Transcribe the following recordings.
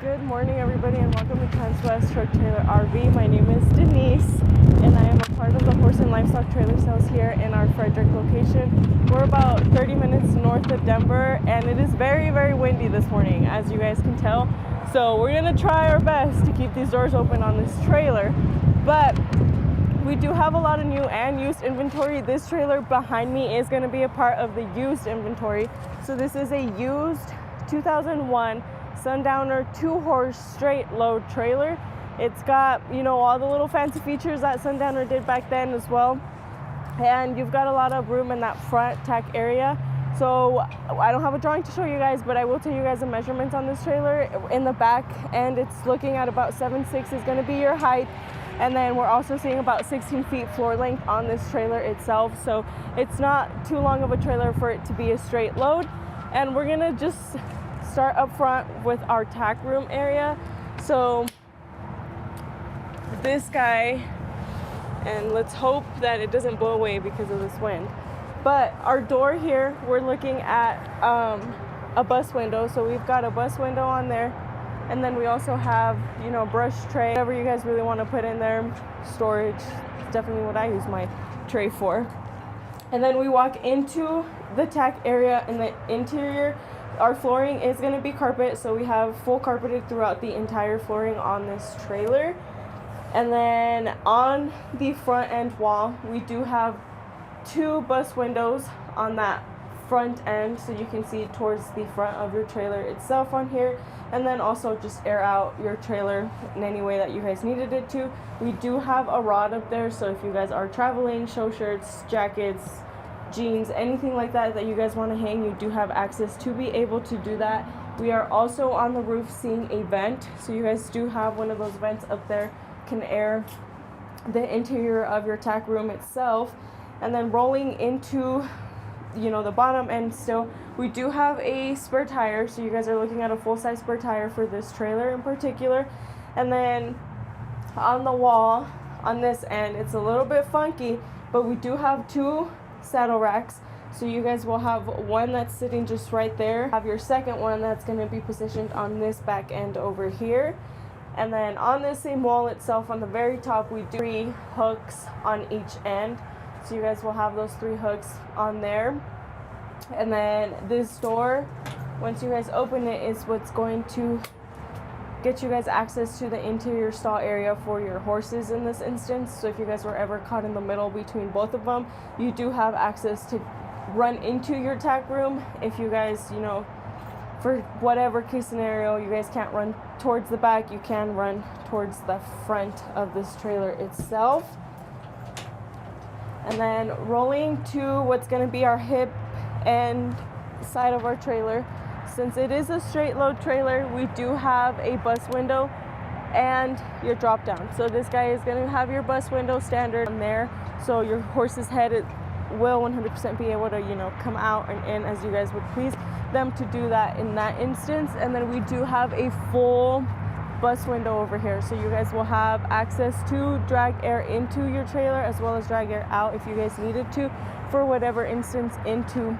Good morning, everybody, and welcome to Transwest Truck Trailer RV. My name is Denise, and I am a part of the horse and livestock trailer sales here in our Frederick location. We're about 30 minutes north of Denver, and it is very, very windy this morning, as you guys can tell. So we're gonna try our best to keep these doors open on this trailer, but we do have a lot of new and used inventory. This trailer behind me is gonna be a part of the used inventory. So this is a used 2001 Sundowner 2-horse straight load trailer. It's got, all the little fancy features that Sundowner did back then as well. And you've got a lot of room in that front tack area. So I don't have a drawing to show you guys, but I will tell you guys the measurements on this trailer. In the back end, it's looking at about 7'6" is gonna be your height. And then we're also seeing about 16 feet floor length on this trailer itself. So it's not too long of a trailer for it to be a straight load. And we're gonna just start up front with our tack room area. So this guy, and let's hope that it doesn't blow away because of this wind. But our door here, we're looking at a bus window. So we've got a bus window on there. And then we also have, brush tray, whatever you guys really want to put in there. Storage, definitely what I use my tray for. And then we walk into the tack area in the interior. Our flooring is going to be carpet, so we have full carpeted throughout the entire flooring on this trailer. And then on the front end wall, we do have 2 bus windows on that front end, so you can see towards the front of your trailer itself on here, and then also just air out your trailer in any way that you guys needed it to. We do have a rod up there, so if you guys are traveling, show shirts, jackets, jeans, anything like that that you guys want to hang, you do have access to be able to do that. We are also on the roof seeing a vent, so you guys do have one of those vents up there, can air the interior of your tack room itself. And then rolling into the bottom end still, we do have a spare tire, so you guys are looking at a full-size spare tire for this trailer in particular. And then on the wall on this end, it's a little bit funky, but we do have 2 saddle racks, so you guys will have one that's sitting just right there, have your second one that's going to be positioned on this back end over here. And then on this same wall itself, on the very top, we do 3 hooks on each end, so you guys will have those 3 hooks on there. And then this door, once you guys open it, is what's going to get you guys access to the interior stall area for your horses in this instance. So if you guys were ever caught in the middle between both of them, you do have access to run into your tack room. If you guys, for whatever case scenario, you guys can't run towards the back, you can run towards the front of this trailer itself. And then rolling to what's going to be our hip and side of our trailer. Since it is a straight load trailer, we do have a bus window and your drop down. So this guy is going to have your bus window standard on there, so your horse's head will 100% be able to come out and in as you guys would please them to do that in that instance. And then we do have a full bus window over here, so you guys will have access to drag air into your trailer as well as drag air out if you guys needed to for whatever instance into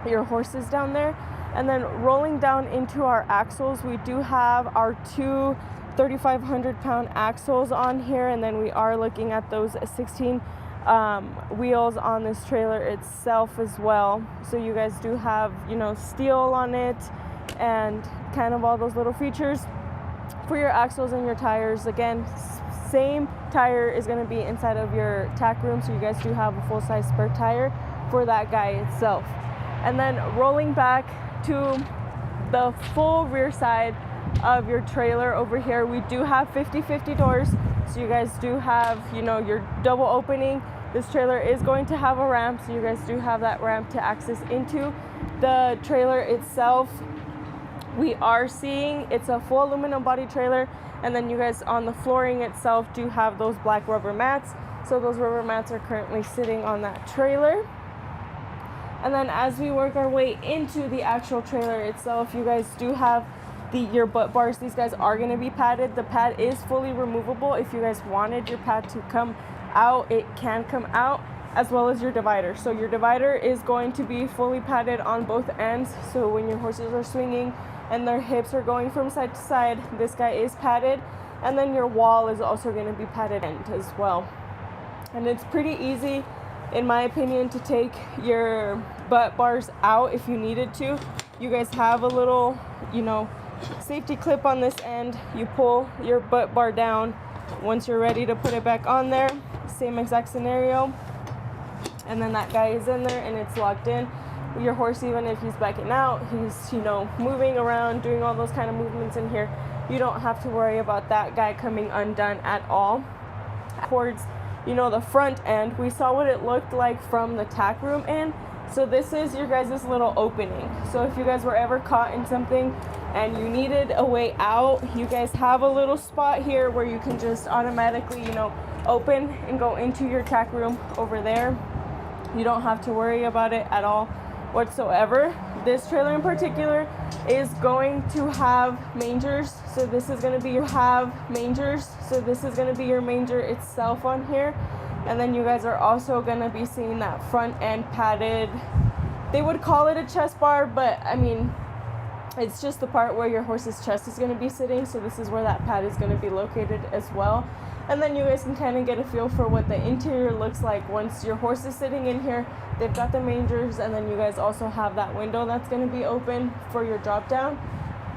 your horses down there. And then rolling down into our axles, we do have our 2 3,500-pound axles on here, and then we are looking at those 16 wheels on this trailer itself as well. So you guys do have steel on it and kind of all those little features for your axles and your tires. Again, same tire is going to be inside of your tack room, so you guys do have a full-size spare tire for that guy itself. And then rolling back to the full rear side of your trailer over here, we do have 50/50 doors, so you guys do have your double opening. This trailer is going to have a ramp, so you guys do have that ramp to access into the trailer itself. We are seeing it's a full aluminum body trailer, and then you guys on the flooring itself do have those black rubber mats, so those rubber mats are currently sitting on that trailer. And then as we work our way into the actual trailer itself, you guys do have your butt bars. These guys are going to be padded. The pad is fully removable. If you guys wanted your pad to come out, it can come out. as well as your divider. So your divider is going to be fully padded on both ends, so when your horses are swinging and their hips are going from side to side, this guy is padded. And then your wall is also going to be padded end as well. And it's pretty easy, in my opinion, to take your butt bars out if you needed to. You guys have a little, safety clip on this end. You pull your butt bar down. Once you're ready to put it back on there, same exact scenario. And then that guy is in there and it's locked in. Your horse, even if he's backing out, he's, moving around, doing all those kind of movements in here, you don't have to worry about that guy coming undone at all. Towards, the front end, we saw what it looked like from the tack room end. So this is your guys' little opening. So if you guys were ever caught in something and you needed a way out, you guys have a little spot here where you can just automatically, open and go into your tack room over there. You don't have to worry about it at all whatsoever. This trailer in particular is going to have mangers. So this is going to be your manger itself on here. And then you guys are also going to be seeing that front end padded, they would call it a chest bar, but I mean, it's just the part where your horse's chest is going to be sitting. So this is where that pad is going to be located as well. And then you guys can kind of get a feel for what the interior looks like once your horse is sitting in here. They've got the mangers, and then you guys also have that window that's going to be open for your drop down.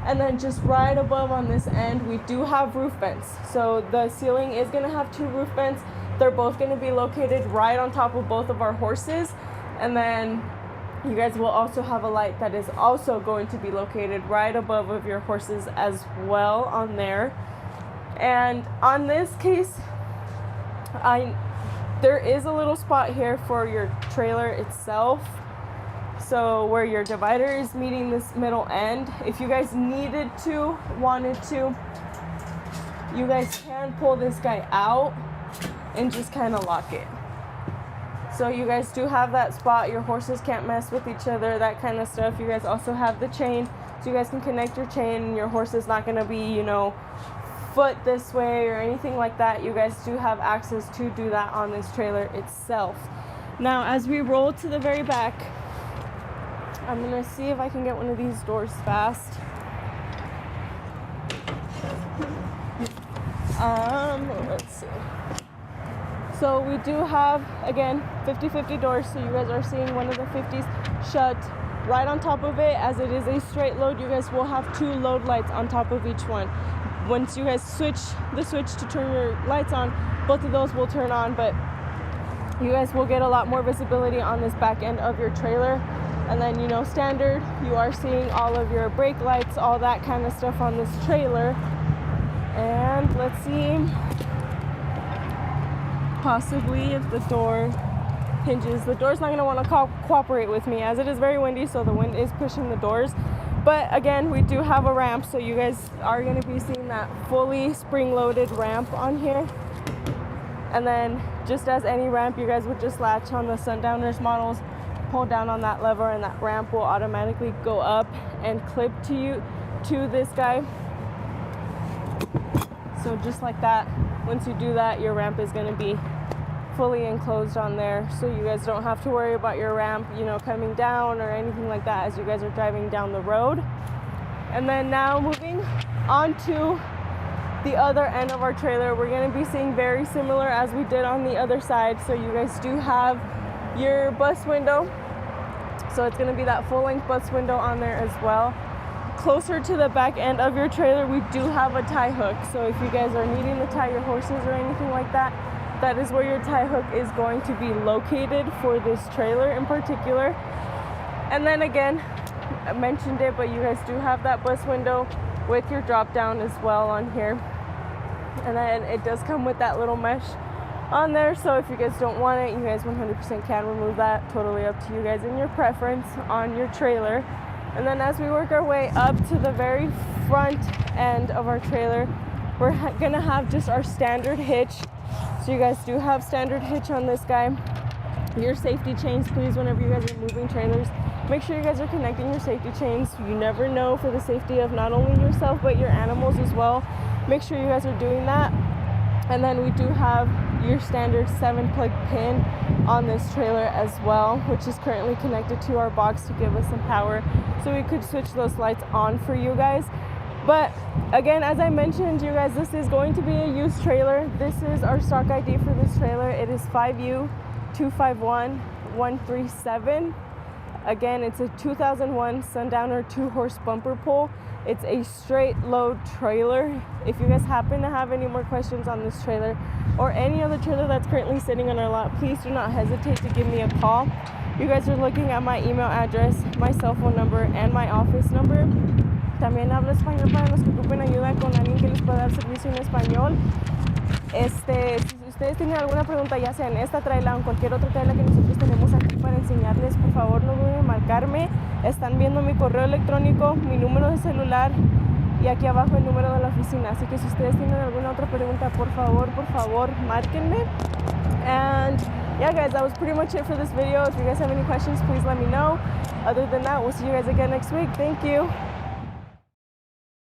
And then just right above on this end, we do have roof vents. So the ceiling is going to have 2 roof vents. They're both going to be located right on top of both of our horses. And then you guys will also have a light that is also going to be located right above of your horses as well on there. And on this case, there is a little spot here for your trailer itself. So where your divider is meeting this middle end, if you guys wanted to, you guys can pull this guy out and just kind of lock it. So you guys do have that spot. Your horses can't mess with each other, that kind of stuff. You guys also have the chain, so you guys can connect your chain, and your horse is not going to be, foot this way or anything like that. You guys do have access to do that on this trailer itself. Now, as we roll to the very back, I'm gonna see if I can get one of these doors fast. Let's see. So we do have, again, 50-50 doors. So you guys are seeing one of the 50s shut right on top of it. As it is a straight load, you guys will have 2 load lights on top of each one. Once you guys switch to turn your lights on, both of those will turn on, but you guys will get a lot more visibility on this back end of your trailer. And then, standard, you are seeing all of your brake lights, all that kind of stuff on this trailer. And let's see, possibly if the door hinges. The door's not going to want to cooperate with me, as it is very windy, so the wind is pushing the doors. But again, we do have a ramp, so you guys are going to be seeing that fully spring-loaded ramp on here. And then, just as any ramp, you guys would just latch on the Sundowners models, pull down on that lever, and that ramp will automatically go up and clip to this guy. So just like that, once you do that, your ramp is going to be fully enclosed on there, so you guys don't have to worry about your ramp, coming down or anything like that as you guys are driving down the road. And then now moving on to the other end of our trailer, we're going to be seeing very similar as we did on the other side. So you guys do have your bus window, so it's going to be that full-length bus window on there as well. Closer to the back end of your trailer, we do have a tie hook, so if you guys are needing to tie your horses or anything like that, that is where your tie hook is going to be located for this trailer in particular. And then again, I mentioned it, but you guys do have that bus window with your drop down as well on here. And then it does come with that little mesh on there, so if you guys don't want it, you guys 100% can remove that. Totally up to you guys and your preference on your trailer. And then as we work our way up to the very front end of our trailer, we're gonna have just our standard hitch. So you guys do have standard hitch on this guy. Your safety chains, please, whenever you guys are moving trailers, make sure you guys are connecting your safety chains. You never know, for the safety of not only yourself but your animals as well. Make sure you guys are doing that. And then we do have your standard 7-plug pin on this trailer as well, which is currently connected to our box to give us some power, so we could switch those lights on for you guys. But again, as I mentioned, you guys, this is going to be a used trailer. This is our stock ID for this trailer. It is 5U251137. Again, it's a 2001 Sundowner 2-horse bumper pull. It's a straight load trailer. If you guys happen to have any more questions on this trailer or any other trailer that's currently sitting on our lot, please do not hesitate to give me a call. You guys are looking at my email address, my cell phone number, and my office number. También hablo español para los que ocupen ayuda con alguien que les pueda dar servicio en español. Si ustedes tienen alguna pregunta, ya sea en esta traila o en cualquier otra traila que nosotros tenemos aquí para enseñarles, por favor no duden en marcarme. Están viendo mi correo electrónico, mi número de celular y aquí abajo el número de la oficina. Así que si ustedes tienen alguna otra pregunta, por favor, márquenme. And yeah, guys, that was pretty much it for this video. If you guys have any questions, please let me know. Other than that, we'll see you guys again next week. Thank you.